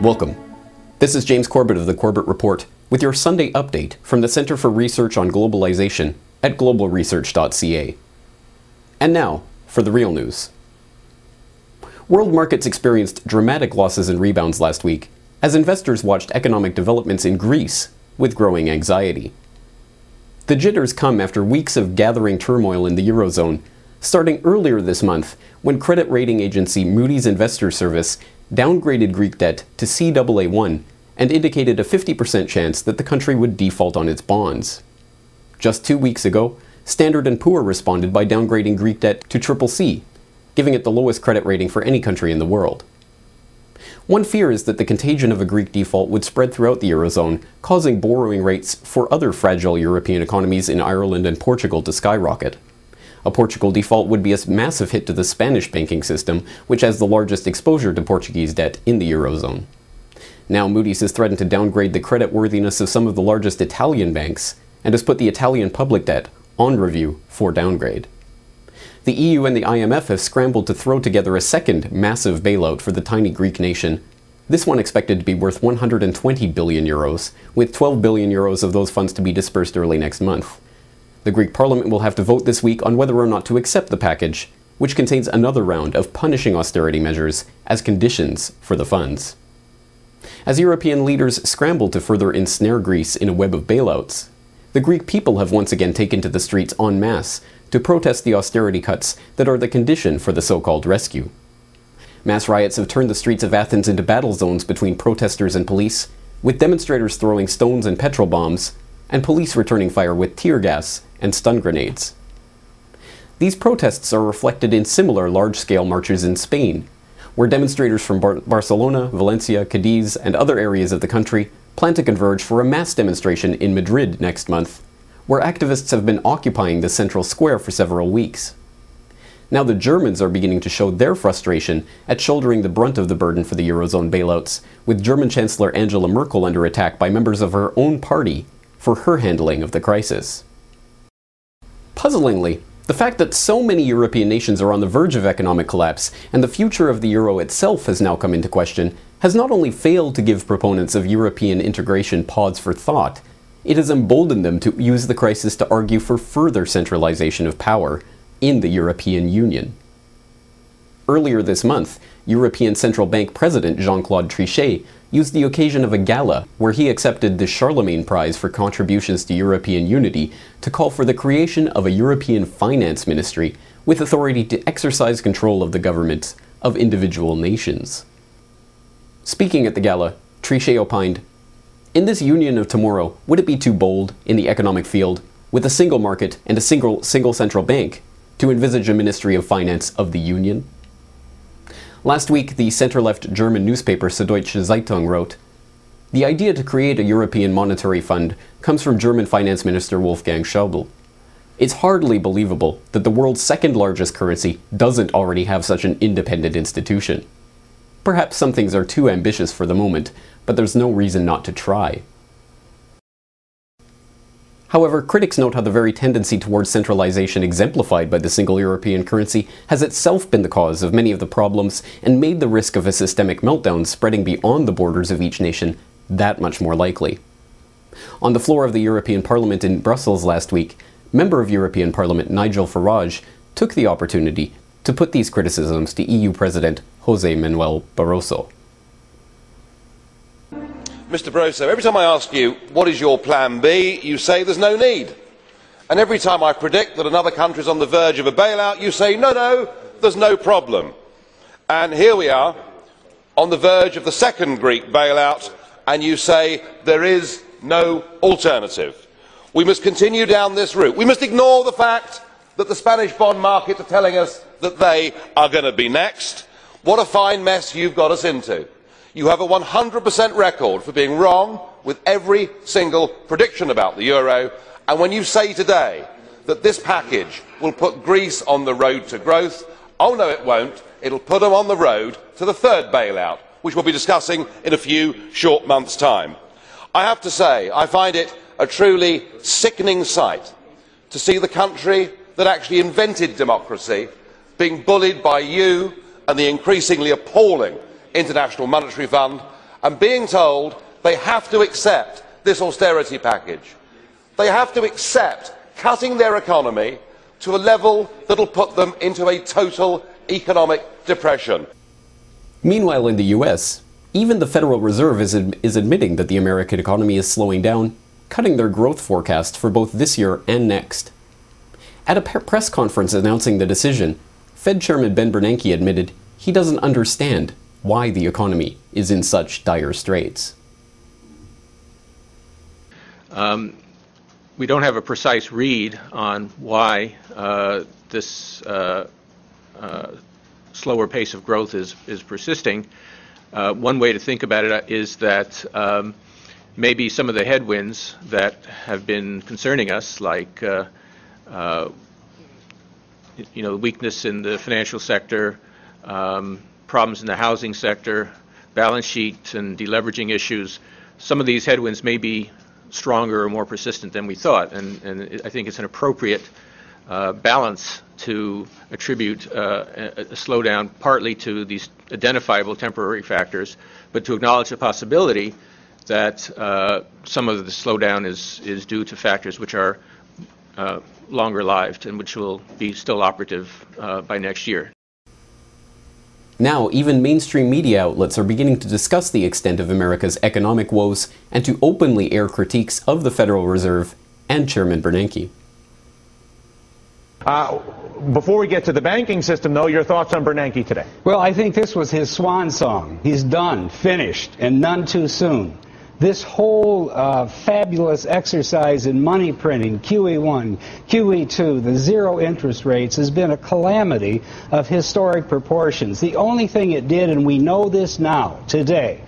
Welcome. This is James Corbett of the Corbett Report with your Sunday update from the Center for Research on Globalization at globalresearch.ca. And now, for the real news. World markets experienced dramatic losses and rebounds last week as investors watched economic developments in Greece with growing anxiety. The jitters come after weeks of gathering turmoil in the Eurozone, starting earlier this month when credit rating agency Moody's Investor Service downgraded Greek debt to Caa1 and indicated a 50% chance that the country would default on its bonds. Just 2 weeks ago, Standard & Poor responded by downgrading Greek debt to CCC, giving it the lowest credit rating for any country in the world. One fear is that the contagion of a Greek default would spread throughout the Eurozone, causing borrowing rates for other fragile European economies in Ireland and Portugal to skyrocket. A Portugal default would be a massive hit to the Spanish banking system, which has the largest exposure to Portuguese debt in the Eurozone. Now Moody's has threatened to downgrade the creditworthiness of some of the largest Italian banks, and has put the Italian public debt on review for downgrade. The EU and the IMF have scrambled to throw together a second massive bailout for the tiny Greek nation, this one expected to be worth 120 billion euros, with 12 billion euros of those funds to be dispersed early next month. The Greek parliament will have to vote this week on whether or not to accept the package, which contains another round of punishing austerity measures as conditions for the funds. As European leaders scramble to further ensnare Greece in a web of bailouts, the Greek people have once again taken to the streets en masse to protest the austerity cuts that are the condition for the so-called rescue. Mass riots have turned the streets of Athens into battle zones between protesters and police, with demonstrators throwing stones and petrol bombs, and police returning fire with tear gas and stun grenades. These protests are reflected in similar large-scale marches in Spain, where demonstrators from Barcelona, Valencia, Cadiz, and other areas of the country plan to converge for a mass demonstration in Madrid next month, where activists have been occupying the central square for several weeks. Now the Germans are beginning to show their frustration at shouldering the brunt of the burden for the Eurozone bailouts, with German Chancellor Angela Merkel under attack by members of her own party for her handling of the crisis. Puzzlingly, the fact that so many European nations are on the verge of economic collapse and the future of the euro itself has now come into question has not only failed to give proponents of European integration pause for thought, it has emboldened them to use the crisis to argue for further centralization of power in the European Union. Earlier this month, European Central Bank President Jean-Claude Trichet used the occasion of a gala where he accepted the Charlemagne Prize for contributions to European unity to call for the creation of a European finance ministry with authority to exercise control of the governments of individual nations. Speaking at the gala, Trichet opined, "In this union of tomorrow, would it be too bold, in the economic field, with a single market and a single central bank, to envisage a Ministry of Finance of the Union?" Last week, the center-left German newspaper Süddeutsche Zeitung wrote, "The idea to create a European monetary fund comes from German Finance Minister Wolfgang Schäuble. It's hardly believable that the world's second-largest currency doesn't already have such an independent institution. Perhaps some things are too ambitious for the moment, but there's no reason not to try." However, critics note how the very tendency towards centralization exemplified by the single European currency has itself been the cause of many of the problems and made the risk of a systemic meltdown spreading beyond the borders of each nation that much more likely. On the floor of the European Parliament in Brussels last week, Member of European Parliament Nigel Farage took the opportunity to put these criticisms to EU President José Manuel Barroso. Mr Barroso, every time I ask you, what is your plan B, you say there's no need. And every time I predict that another country is on the verge of a bailout, you say, no, there's no problem. And here we are, on the verge of the second Greek bailout, and you say there is no alternative. We must continue down this route. We must ignore the fact that the Spanish bond markets are telling us that they are going to be next. What a fine mess you've got us into. You have a 100% record for being wrong with every single prediction about the euro, and when you say today that this package will put Greece on the road to growth, oh no it won't, it'll put them on the road to the third bailout, which we'll be discussing in a few short months' time. I have to say, I find it a truly sickening sight to see the country that actually invented democracy being bullied by you and the increasingly appalling International Monetary Fund, and being told they have to accept this austerity package. They have to accept cutting their economy to a level that will put them into a total economic depression. Meanwhile, in the US, even the Federal Reserve is admitting that the American economy is slowing down, cutting their growth forecast for both this year and next. At a press conference announcing the decision, Fed Chairman Ben Bernanke admitted he doesn't understand why the economy is in such dire straits. We don't have a precise read on why this slower pace of growth is persisting. One way to think about it is that maybe some of the headwinds that have been concerning us, like weakness in the financial sector, problems in the housing sector, balance sheet and deleveraging issues, some of these headwinds may be stronger or more persistent than we thought, and I think it's an appropriate balance to attribute a slowdown partly to these identifiable temporary factors, but to acknowledge the possibility that some of the slowdown is due to factors which are longer-lived and which will be still operative by next year. Now, even mainstream media outlets are beginning to discuss the extent of America's economic woes and to openly air critiques of the Federal Reserve and Chairman Bernanke. Before we get to the banking system, though, your thoughts on Bernanke today? Well, I think this was his swan song. He's done, finished, and none too soon. This whole fabulous exercise in money printing, QE1, QE2, the zero interest rates, has been a calamity of historic proportions. The only thing it did, and we know this now, today,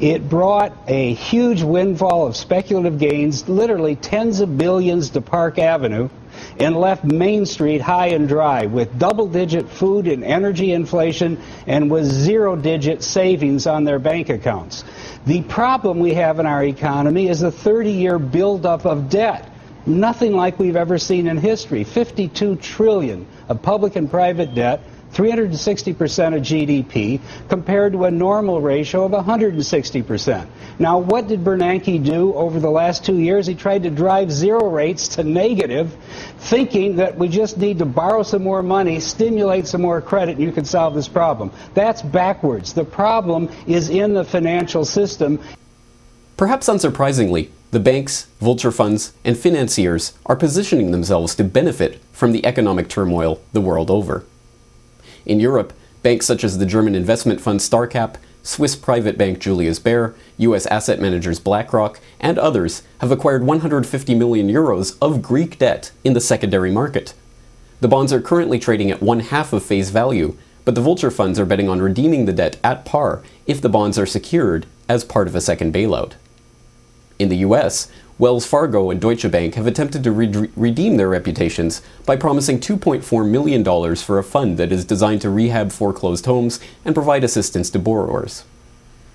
it brought a huge windfall of speculative gains, literally tens of billions to Park Avenue, and left Main Street high and dry with double-digit food and energy inflation and with zero-digit savings on their bank accounts. The problem we have in our economy is a 30-year buildup of debt. Nothing like we've ever seen in history. 52 trillion of public and private debt, 360% of GDP, compared to a normal ratio of 160%. Now, what did Bernanke do over the last 2 years? He tried to drive zero rates to negative, thinking that we just need to borrow some more money, stimulate some more credit, and you can solve this problem. That's backwards. The problem is in the financial system. Perhaps unsurprisingly, the banks, vulture funds, and financiers are positioning themselves to benefit from the economic turmoil the world over. In Europe, banks such as the German investment fund StarCap, Swiss private bank Julius Baer, US asset managers BlackRock, and others have acquired 150 million euros of Greek debt in the secondary market. The bonds are currently trading at 1/2 of face value, but the vulture funds are betting on redeeming the debt at par if the bonds are secured as part of a second bailout. In the US, Wells Fargo and Deutsche Bank have attempted to redeem their reputations by promising $2.4 million for a fund that is designed to rehab foreclosed homes and provide assistance to borrowers.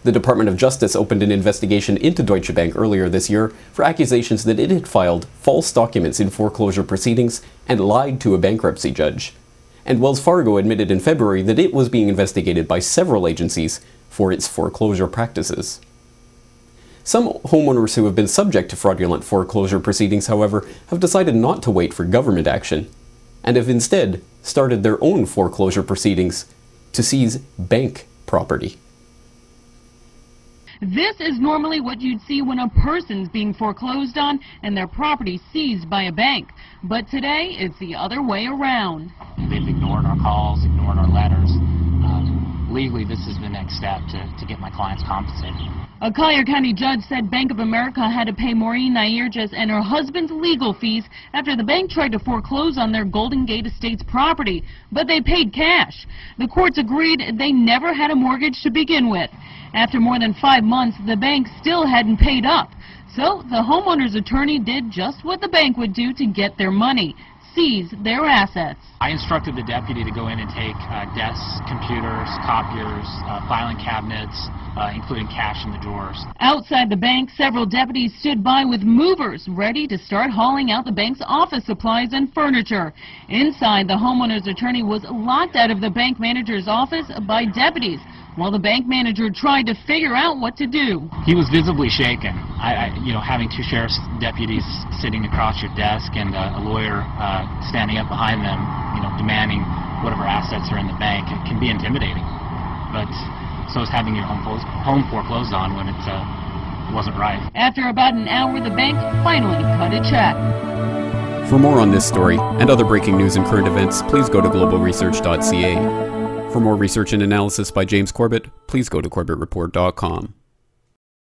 The Department of Justice opened an investigation into Deutsche Bank earlier this year for accusations that it had filed false documents in foreclosure proceedings and lied to a bankruptcy judge. And Wells Fargo admitted in February that it was being investigated by several agencies for its foreclosure practices. Some homeowners who have been subject to fraudulent foreclosure proceedings, however, have decided not to wait for government action, and have instead started their own foreclosure proceedings to seize bank property. This is normally what you'd see when a person's being foreclosed on and their property seized by a bank. But today, it's the other way around. They've ignored our calls, ignored our letters. Legally, this is the next step to get my clients compensated. A Collier County judge said Bank of America had to pay Maureen Nairges and her husband's legal fees after the bank tried to foreclose on their Golden Gate Estates property, but they paid cash. The courts agreed they never had a mortgage to begin with. After more than 5 months, the bank still hadn't paid up. So the homeowner's attorney did just what the bank would do to get their money: seize their assets. I instructed the deputy to go in and take desks, computers, copiers, filing cabinets, including cash in the drawers. Outside the bank, several deputies stood by with movers ready to start hauling out the bank's office supplies and furniture. Inside, the homeowner's attorney was locked out of the bank manager's office by deputies while the bank manager tried to figure out what to do. He was visibly shaken. Having two sheriff's deputies sitting across your desk and a lawyer standing up behind them, demanding whatever assets are in the bank, it can be intimidating. But so is having your home foreclosed on when it wasn't right. After about an hour, the bank finally cut a check. For more on this story and other breaking news and current events, please go to globalresearch.ca. For more research and analysis by James Corbett, please go to corbettreport.com.